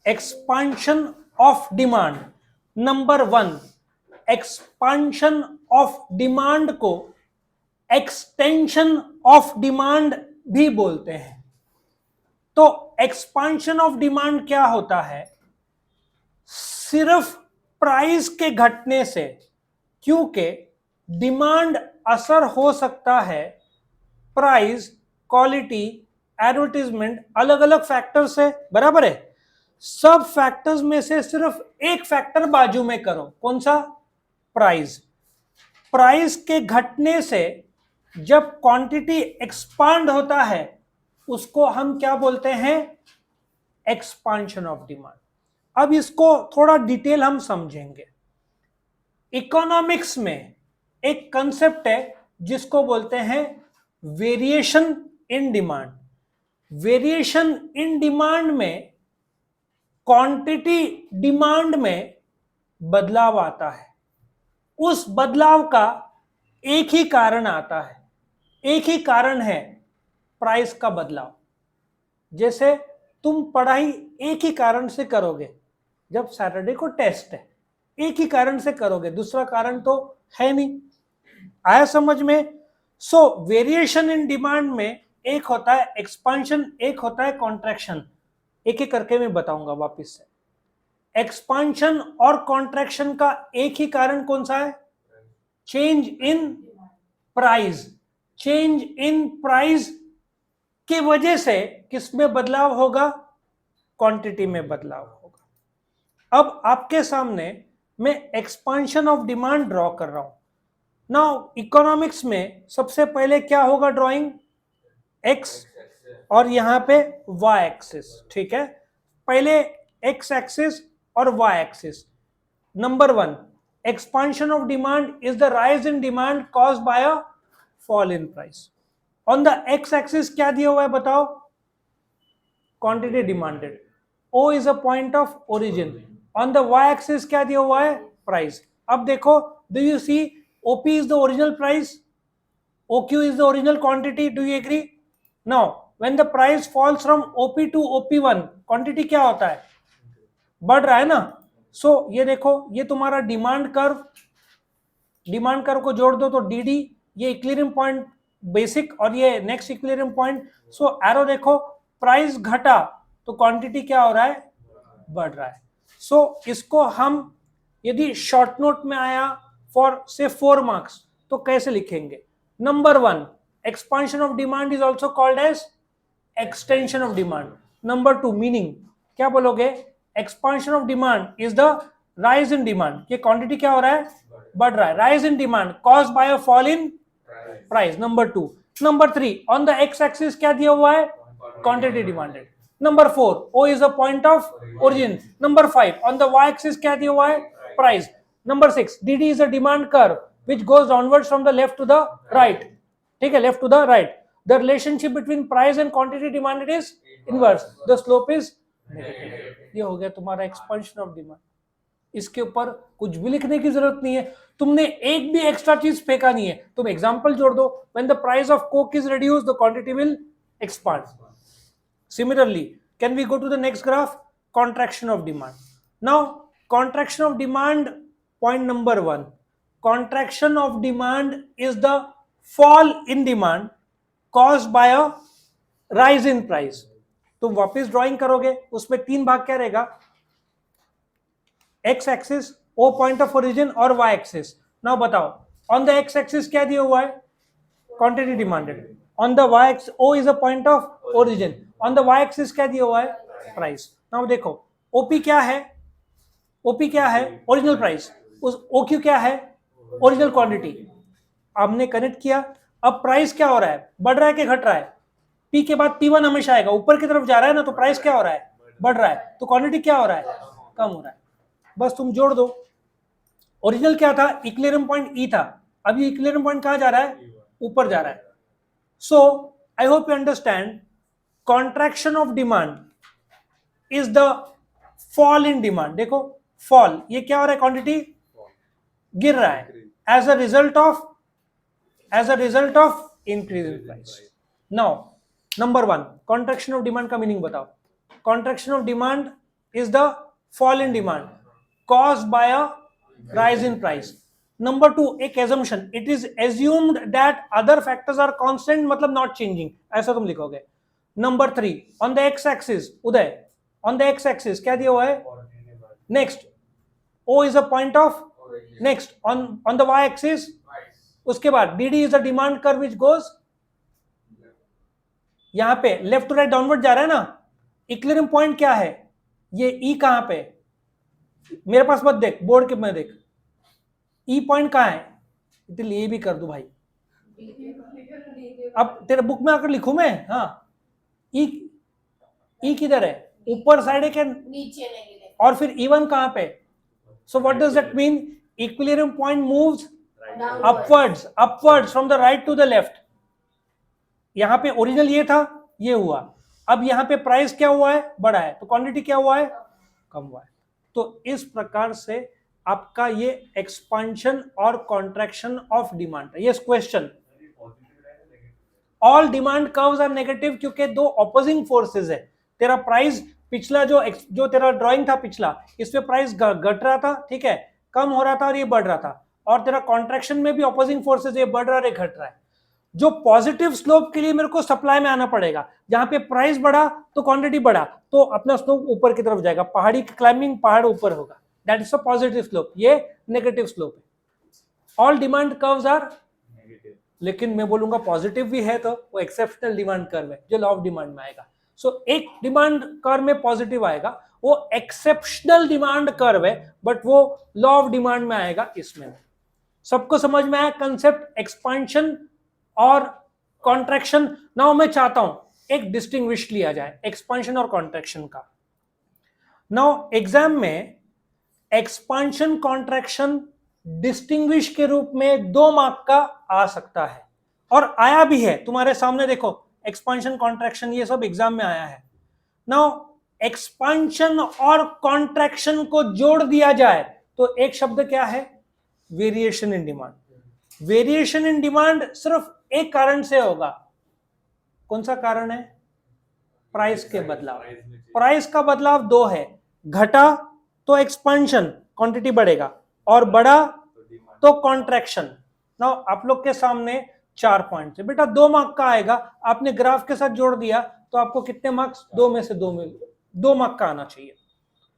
Expansion of demand, number one, expansion of demand को extension of demand भी बोलते हैं। तो एक्सपांशन ऑफ डिमांड क्या होता है? सिर्फ प्राइस के घटने से, क्योंकि डिमांड असर हो सकता है प्राइस, क्वालिटी, एडवर्टीजमेंट, अलग अलग फैक्टर्स है, बराबर है। सब फैक्टर्स में से सिर्फ एक फैक्टर बाजू में करो, कौन सा? प्राइस। प्राइस के घटने से जब क्वांटिटी एक्सपांड होता है उसको हम क्या बोलते हैं? Expansion of demand. अब इसको थोड़ा डिटेल हम समझेंगे। इकोनॉमिक्स में एक कंसेप्ट है जिसको बोलते हैं variation in demand. Variation in demand में क्वांटिटी डिमांड में बदलाव आता है। उस बदलाव का एक ही कारण आता है, एक ही कारण है, प्राइस का बदलाव। जैसे तुम पढ़ाई एक ही कारण से करोगे, जब सैटरडे को टेस्ट है एक ही कारण से करोगे, दूसरा कारण तो है नहीं। आया समझ में? सो वेरिएशन इन डिमांड में एक होता है एक्सपांशन, एक होता है कॉन्ट्रैक्शन। एक एक करके मैं बताऊंगा वापस से। एक्सपांशन और कॉन्ट्रैक्शन का एक ही कारण कौन सा है? Change in price. Change in price की वजह से किसमें बदलाव होगा? क्वांटिटी में बदलाव होगा। अब आपके सामने मैं एक्सपांशन ऑफ डिमांड ड्रॉ कर रहा हूं। नाउ इकोनॉमिक्स में सबसे पहले क्या होगा? ड्राइंग एक्स और यहां पे वाई एक्सिस, ठीक है। पहले एक्स एक्सिस और Y axis. Number one, expansion of demand is the rise in demand caused by a fall in price. On the x axis क्या दिया हुआ है बताओ? Quantity demanded. O is a point of origin. On the y axis क्या दिया हुआ है? Price. अब देखो, do you see OP is the original price, OQ is the original quantity, do you agree? Now when the price falls from OP to OP1, quantity क्या होता है? बढ़ रहा है ना। सो ये देखो, ये तुम्हारा डिमांड कर्व, डिमांड कर्व को जोड़ दो तो डीडी, ये इक्विलिब्रियम पॉइंट बेसिक और ये नेक्स्ट इक्विलिब्रियम पॉइंट। सो एरो देखो, प्राइस घटा तो क्वांटिटी क्या हो रहा है? बढ़ रहा है। सो इसको हम यदि शॉर्ट नोट में आया फॉर से 4 मार्क्स तो कैसे लिखेंगे? Number one, expansion of demand is also called as extension of demand. Number two, meaning क्या बोलोगे? Expansion of demand is the rise in demand, ये क्वांटिटी क्या हो रहा है? बढ़ रहा है। Rise in demand caused by a fall in price, number two. Number three, on the X axis क्या दिया हुआ है? Quantity demanded. Number four, O is a point of origin. Number five, on the Y axis क्या दिया हुआ है? Price. Number six, D is a demand curve which goes downwards from the left to the right, ठीक है, left to the right. The relationship between price and quantity demanded is inverse, the slope is negative. ये हो गया तुम्हारा expansion of demand. इसके ऊपर कुछ भी लिखने की जरूरत नहीं है, तुमने एक भी एक्स्ट्रा चीज फेंका नहीं है, तुम एग्जांपल जोड़ दो। When the price of Coke is reduced the quantity will expand. Similarly, can we go to the next graph? Contraction of demand. Now contraction of demand, point number one, contraction of demand is the fall in demand caused by a rise in price. तुम वापस drawing करोगे, उसमें तीन भाग क्या रहेगा? X axis, O point of origin और Y axis. Now बताओ, ऑन द एक्स एक्सिस क्या दिया हुआ है? Quantity demanded. On the Y axis, O is a point of origin. On the Y axis क्या दिया हुआ है? प्राइस। नाउ देखो, ओपी क्या है? ओपी क्या है? Original price. उस ओक्यू क्या है? Original quantity. हमने कनेक्ट किया। अब प्राइस क्या हो रहा है? बढ़ रहा है कि घट रहा है? पी के बाद P1 हमेशा आएगा, ऊपर की तरफ जा रहा है ना, तो प्राइस क्या हो रहा है? बढ़ रहा है। तो क्वांटिटी क्या हो रहा है? कम हो रहा है। बस तुम जोड़ दो। ओरिजिनल क्या था? इक्विलिब्रियम पॉइंट ई था, अब ये इक्विलिब्रियम पॉइंट कहां जा रहा है? ऊपर जा रहा है। So I hope you understand, contraction of demand is the fall in demand. देखो फॉल, ये क्या हो रहा है? क्वांटिटी गिर रहा है as a result of increase in price. Now number one, contraction of demand का मीनिंग बताओ। Contraction of demand is the fall in demand caused by a rise in price. Number 2, एक assumption, it is assumed that other factors are constant, मतलब not changing, ऐसा तुम लिखोगे. Number 3, on the x axis, Uday, on the x axis क्या दिया हुआ है? Next, O is a point of, next on the y axis, उसके बाद DD is a demand curve which goes, यहां पे लेफ्ट टू राइट डाउनवर्ड जा रहा है ना. इक्विलिब्रियम पॉइंट क्या है? ये E कहां पे? मेरे पास मत देख, बोर्ड के में देख. E पॉइंट कहां है? इतने ये भी कर दूं भाई, अब तेरे बुक में आकर लिखूं मैं. हाँ, E किधर है? ऊपर साइड है क्या नीचे? और फिर E1 कहां पे? So what does that mean? Equilibrium point moves upwards from the right to the left. यहां पे ओरिजिनल ये था, ये हुआ. अब यहां पे प्राइस क्या हुआ है? बढ़ा है. तो क्वांटिटी क्या हुआ है? कम हुआ है. तो इस प्रकार से आपका ये एक्सपांशन और कॉन्ट्रैक्शन ऑफ डिमांड है. Yes question. All demand curves are negative क्योंकि दो ऑपोजिंग फोर्सेस है. तेरा प्राइस पिछला जो तेरा ड्राइंग था पिछला, इसमें प्राइस घट रहा था, ठीक है, कम हो रहा था और ये बढ़ रहा था. और तेरा कॉन्ट्रैक्शन में भी ऑपोजिंग फोर्सेस, ये बढ़ रहा है, घट रहा है. जो पॉजिटिव स्लोप के लिए मेरे को सप्लाई में आना पड़ेगा. जहां पे प्राइस बढ़ा तो क्वांटिटी बढ़ा, तो अपना स्लोप ऊपर की तरफ जाएगा. पहाड़ी क्लाइंबिंग, पहाड़ ऊपर होगा. That is a positive slope. ये नेगेटिव स्लोप है. All demand curves are negative. लेकिन मैं बोलूंगा पॉजिटिव भी है तो वो एक्सेप्शनल डिमांड कर्व है जो लॉ ऑफ डिमांड में आएगा. सो एक डिमांड कर्व में पॉजिटिव आएगा, वो एक्सेप्शनल डिमांड कर्व है, बट वो लॉ ऑफ डिमांड में आएगा. इसमें सबको समझ में आया कंसेप्ट एक्सपांशन और कॉन्ट्रैक्शन. नाउ मैं चाहता हूं एक डिस्टिंग्विश लिया जाए एक्सपांशन और कॉन्ट्रैक्शन का. नाउ एग्जाम में एक्सपांशन कॉन्ट्रैक्शन डिस्टिंग्विश के रूप में 2 मार्क का आ सकता है, और आया भी है. तुम्हारे सामने देखो, एक्सपांशन कॉन्ट्रैक्शन ये सब एग्जाम में आया है. नाउ एक्सपांशन और कॉन्ट्रैक्शन को जोड़ दिया जाए तो एक शब्द क्या है? Variation in demand. Variation in demand सिर्फ एक कारण से होगा. कौन सा कारण है? प्राइस के बदलाव. प्राइस का बदलाव 2 है. घटा तो एक्सपांशन, क्वांटिटी बढ़ेगा, और बढ़ा तो कॉन्ट्रैक्शन. नाउ आप लोग के सामने 4 पॉइंट है बेटा, 2 मार्क का आएगा. आपने ग्राफ के साथ जोड़ दिया तो आपको कितने मार्क्स? 2 में से 2 मार्क का आना चाहिए.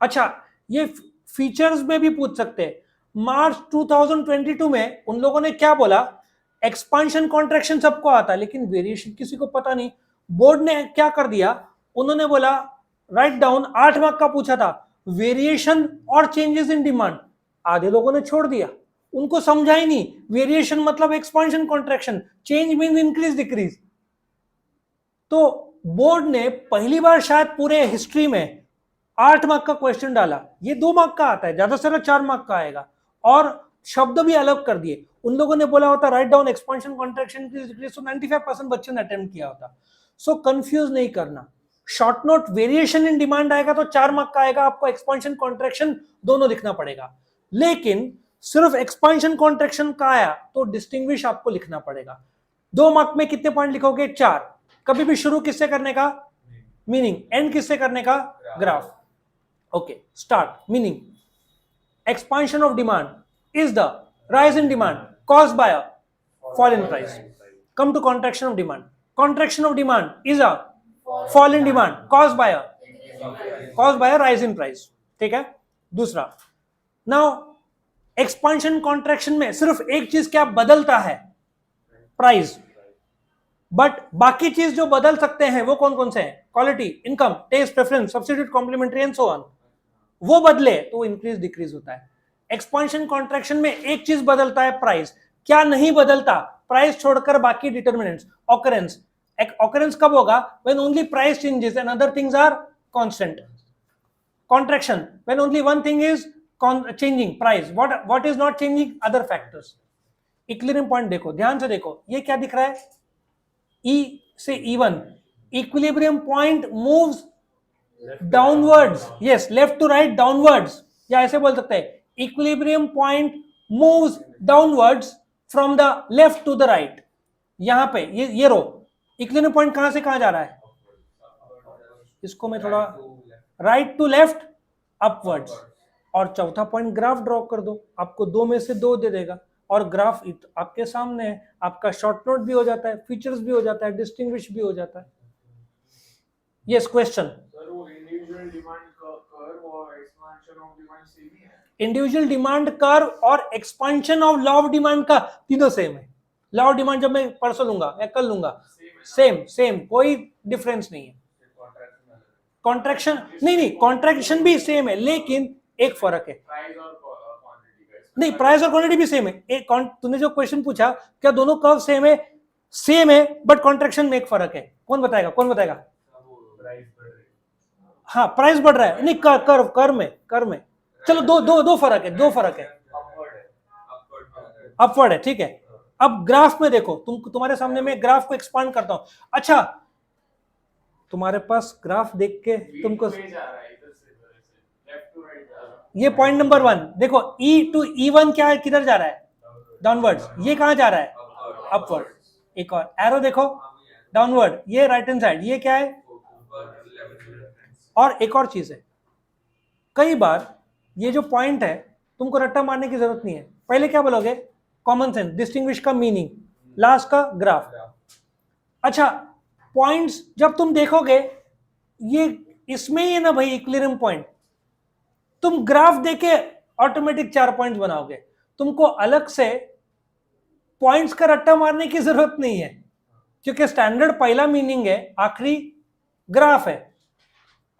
अच्छा, ये फीचर्स में भी पूछ सकते हैं. मार्च 2022 में उन लोगों ने क्या बोला? एक्सपांशन कॉन्ट्रैक्शन सबको आता है, लेकिन वेरिएशन किसी को पता नहीं. बोर्ड ने क्या कर दिया? उन्होंने बोला राइट डाउन, 8 मार्क का पूछा था, वेरिएशन और चेंजेस इन डिमांड. आधे लोगों ने छोड़ दिया, उनको समझा ही नहीं. वेरिएशन मतलब expansion contraction, change means increase decrease. तो बोर्ड ने पहली बार शायद पूरे हिस्ट्री में 8 मार्क का क्वेश्चन डाला. ये 2 मार्क का आता है, ज्यादा से ज्यादा 4 मार्क का आएगा. और शब्द भी अलग कर दिए. उन लोगों ने बोला होता राइट डाउन एक्सपांशन कॉन्ट्रैक्शन, सो 95% बच्चों ने अटेम्प्ट किया होता. सो कंफ्यूज नहीं करना. Short note variation in demand आएगा तो 4 मार्क का आएगा. आपको एक्सपांशन कॉन्ट्रैक्शन दोनों लिखना पड़ेगा. लेकिन सिर्फ एक्सपांशन कॉन्ट्रैक्शन का आया तो डिस्टिंग्विश आपको लिखना पड़ेगा. 2 मार्क में कितने पॉइंट लिखोगे? 4. कभी भी शुरू किससे करने का? मीनिंग. एंड किससे करने का? Graph. Okay, start. Meaning, expansion of demand is the rise in demand caused by a fall in price. Come to contraction of demand. Contraction of demand is a fall in demand caused by a rise in price. ठीक है. दूसरा, now expansion contraction में सिर्फ एक चीज क्या बदलता है? प्राइस. बट बाकी चीज जो बदल सकते हैं वो कौन कौन से हैं? Quality, income, taste, preference, substitute, complementary and so on. वो बदले तो इंक्रीज डिक्रीज होता है. एक्सपांशन कॉन्ट्रैक्शन में एक चीज बदलता है, प्राइस. क्या नहीं बदलता? प्राइस छोड़कर बाकी डिटरमिनेंट्स. ऑकरेंस. ऑकरेंस कब होगा? When only price changes and other things are constant. Contraction when only one thing is changing, price. What is not changing? Other factors. Equilibrium point देखो, ध्यान से देखो, ये क्या दिख रहा है? E से E1. Equilibrium point moves downwards. Yes, left to right downwards, या ऐसे बोल सकते हैं equilibrium point moves downwards from the left to the right. यहां पे ये रो इक्विलिब्रियम पॉइंट कहां से कहां जा रहा है? इसको मैं थोड़ा राइट टू लेफ्ट अपवर्ड्स। और चौथा पॉइंट ग्राफ ड्रॉ कर दो, आपको 2 में से 2 दे देगा और ग्राफ आपके सामने है, आपका शॉर्ट नोट भी हो जाता है, फीचर्स भी हो जाता है, डिस्टिंग्विश भी हो जाता है। Yes question. Individual demand curve और expansion of law of demand का तीनों सेम है। लॉ ऑफ डिमांड जब मैं परसों लूंगा या कल लूंगा, सेम कोई डिफरेंस नहीं है। कॉन्ट्रैक्शन नहीं, कॉन्ट्रैक्शन भी सेम है, लेकिन एक फर्क है। नहीं, प्राइस और क्वांटिटी भी सेम है। एक तूने जो क्वेश्चन पूछा, क्या दोनों कर्व सेम है, बट कॉन्ट्रैक्शन में एक फर्क है। कौन बताएगा? हाँ, प्राइस बढ़ रहा है, नहीं कर में चलो दो फर्क है, अपवर्ड है, ठीक है। अब ग्राफ में देखो, तुम्हारे सामने मैं ग्राफ को एक्सपांड करता हूं। अच्छा, तुम्हारे पास ग्राफ देख के तुमको ये पॉइंट नंबर 1 देखो, E to E1 क्या है, किधर जा रहा है? डाउनवर्ड्स। ये कहां जा रहा है? अपवर्ड। एक और एरो देखो, डाउनवर्ड, ये राइट हैंड साइड, ये क्या है? और एक और चीज है, कई बार ये जो पॉइंट है तुमको रट्टा मारने की जरूरत नहीं है। पहले क्या बोलोगे? कॉमन सेंस, डिस्टिंग्विश का मीनिंग, लास्ट का ग्राफ। अच्छा, पॉइंट्स जब तुम देखोगे, ये इसमें ही है ना भाई इक्विलिब्रियम पॉइंट, तुम ग्राफ देके ऑटोमेटिक 4 पॉइंट्स बनाओगे। तुमको अलग से पॉइंट्स का रट्टा मारने की जरूरत नहीं है, क्योंकि स्टैंडर्ड पहला मीनिंग है, आखिरी ग्राफ है।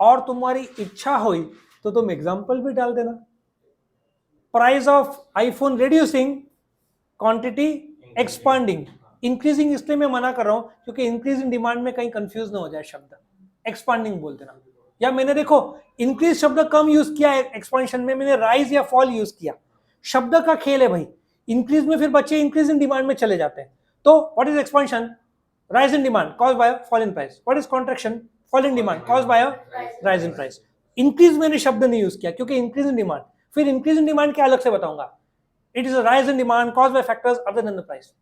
और तुम्हारी इच्छा हुई तो तुम एग्जांपल भी डाल देना। Price of iPhone reducing, quantity expanding. Increasing इसलिए मैं मना कर रहा हूं क्योंकि इंक्रीज इन डिमांड में कहीं कंफ्यूज ना हो जाए शब्द, एक्सपांडिंग बोल देना। या मैंने देखो इंक्रीज शब्द कम यूज किया है एक्सपांशन में, मैंने राइज या फॉल यूज किया। शब्द का खेल है भाई, इंक्रीज में फिर बच्चे इंक्रीज इन डिमांड में चले जाते हैं। तो what is expansion? Rise in demand caused bye fall in price. What is contraction? Fall in demand caused bye rise in price. Increase मैंने शब्द नहीं यूज किया क्योंकि इंक्रीज इन डिमांड, फिर इंक्रीज इन डिमांड क्या अलग से बताऊंगा। It is a rise in demand caused bye factors other than the price.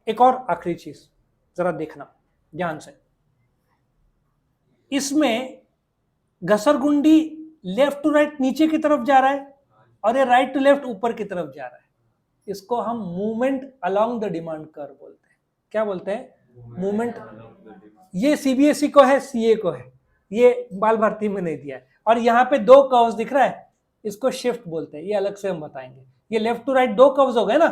एक और आखिरी चीज जरा देखना ध्यान से, इसमें घसरगुंडी लेफ्ट टू राइट नीचे की तरफ जा रहा है और ये राइट टू लेफ्ट ऊपर की तरफ जा रहा है। इसको हम movement along the demand curve बोलते हैं। क्या बोलते हैं? मूवमेंट। ये सीबीएसई को है, सीए को है, ये बाल भारती में नहीं दिया है। और यहाँ पे 2 कर्व्स दिख रहा है, इसको शिफ्ट बोलते हैं, ये अलग से हम बताएंगे। ये लेफ्ट टू राइट 2 कर्व्स हो गए ना,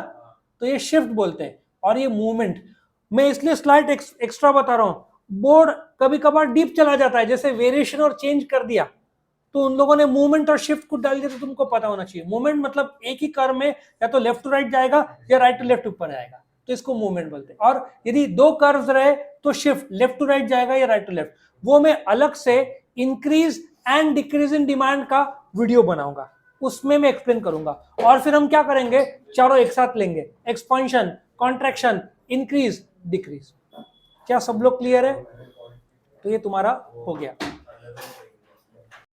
तो ये शिफ्ट बोलते हैं। और ये मूवमेंट, मैं इसलिए स्लाइड एक्स्ट्रा बता रहा हूं, बोर्ड कभी कभार डीप चला जाता है, जैसे वेरिएशन और चेंज कर दिया तो उन लोगों ने मूवमेंट और शिफ्ट को डाल दिया, तो तुमको पता होना चाहिए। मूवमेंट मतलब एक ही कर्व में या तो लेफ्ट टू राइट जाएगा या राइट टू लेफ्ट ऊपर जाएगा, तो इसको मूवमेंट बोलते हैं। और यदि 2 कर्व्स रहे तो शिफ्ट लेफ्ट टू राइट जाएगा या राइट टू लेफ्ट। वो मैं अलग से increase and decrease in demand का वीडियो बनाऊंगा, उसमें मैं एक्सप्लेन करूंगा। और फिर हम क्या करेंगे, चारों एक साथ लेंगे, एक्सपांशन, कॉन्ट्रैक्शन, इंक्रीज, डिक्रीज। क्या सब लोग क्लियर है? तो ये तुम्हारा हो गया।